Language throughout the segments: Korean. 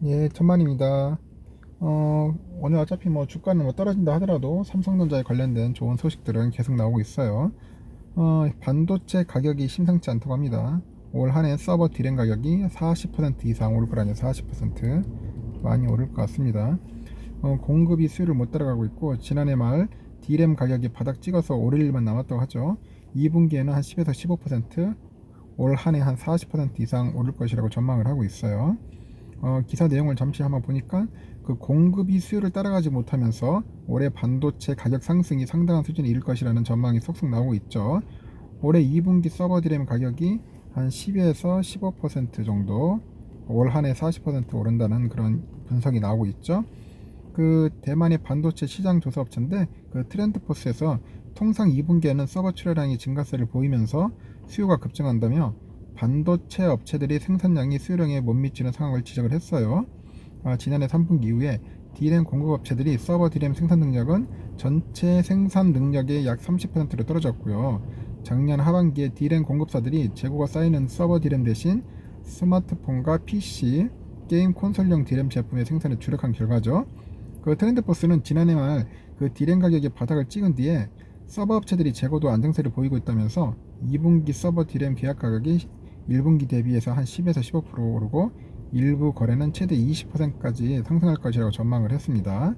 예, 천만입니다. 오늘 어차피 뭐 주가는 뭐 떨어진다 하더라도 삼성전자에 관련된 좋은 소식들은 계속 나오고 있어요. 반도체 가격이 심상치 않다고 합니다. 올 한해 서버 디램 가격이 40% 이상 오를 거라니 40% 많이 오를 것 같습니다. 공급이 수요를 못 따라가고 있고 지난해 말 디램 가격이 바닥 찍어서 오를 일만 남았다고 하죠. 2분기에는 한 10에서 15%, 올 한해 한 40% 이상 오를 것이라고 전망을 하고 있어요. 기사 내용을 잠시 한번 보니까 그 공급이 수요를 따라가지 못하면서 올해 반도체 가격 상승이 상당한 수준에 이를 것이라는 전망이 속속 나오고 있죠. 올해 2분기 서버 디램 가격이 한 10에서 15% 정도, 올 한해 40% 오른다는 그런 분석이 나오고 있죠. 그 대만의 반도체 시장 조사 업체인데 그 트렌드포스에서 통상 2분기에는 서버 출하량이 증가세를 보이면서 수요가 급증한다며 반도체 업체들이 생산량이 수요량에 못 미치는 상황을 지적을 했어요. 지난해 3분기 이후에 D램 공급 업체들이 서버 D램 생산 능력은 전체 생산 능력의 약 30%로 떨어졌고요. 작년 하반기에 D램 공급사들이 재고가 쌓이는 서버 D램 대신 스마트폰과 PC, 게임 콘솔용 D램 제품의 생산에 주력한 결과죠. 그 트렌드포스는 지난해 말 그 D램 가격이 바닥을 찍은 뒤에 서버 업체들이 재고도 안정세를 보이고 있다면서 2분기 서버 D램 계약 가격이 1분기 대비해서 한 10에서 15% 오르고 일부 거래는 최대 20%까지 상승할 것이라고 전망을 했습니다.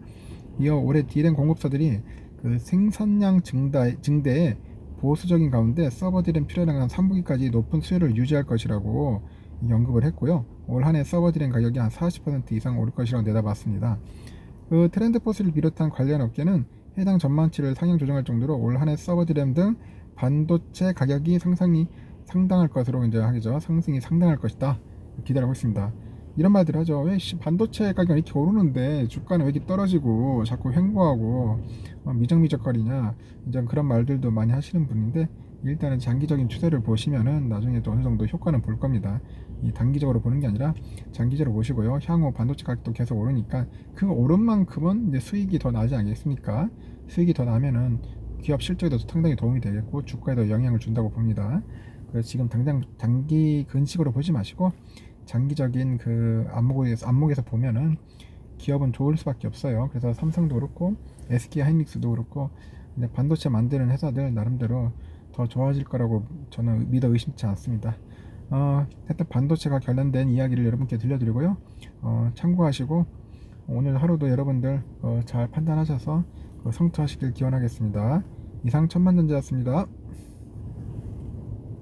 이어 올해 D램 공급사들이 그 생산량 증대에 보수적인 가운데 서버 D램 필요량은 3분기까지 높은 수요를 유지할 것이라고 언급을 했고요. 올 한해 서버 D램 가격이 한 40% 이상 오를 것이라고 내다봤습니다. 그 트렌드포스를 비롯한 관련 업계는 해당 전망치를 상향 조정할 정도로 올 한해 서버 디램 등 반도체 가격이 상승이 상당할 것으로 이제 하겠죠. 상승이 상당할 것이다. 기대하고 있습니다. 이런 말들 하죠. 왜 반도체 가격이 이렇게 오르는데 주가는 왜 이렇게 떨어지고 자꾸 횡보하고 미적미적거리냐, 이제 그런 말들도 많이 하시는 분인데, 일단은 장기적인 추세를 보시면은 나중에 또 어느 정도 효과는 볼 겁니다. 이 단기적으로 보는 게 아니라 장기적으로 보시고요. 향후 반도체 가격도 계속 오르니까 그 오른 만큼은 이제 수익이 더 나지 않겠습니까? 수익이 더 나면은 기업 실적에도 상당히 도움이 되겠고 주가에도 영향을 준다고 봅니다. 그래서 지금 당장 단기 근식으로 보지 마시고 장기적인 그 안목에서 보면은 기업은 좋을 수밖에 없어요. 그래서 삼성도 그렇고 SK 하이닉스도 그렇고 반도체 만드는 회사들 나름대로 더 좋아질 거라고 저는 믿어 의심치 않습니다. 하여튼 반도체가 관련된 이야기를 여러분께 들려드리고요. 참고하시고 오늘 하루도 여러분들 잘 판단하셔서 성투하시길 기원하겠습니다. 이상 천만전자였습니다.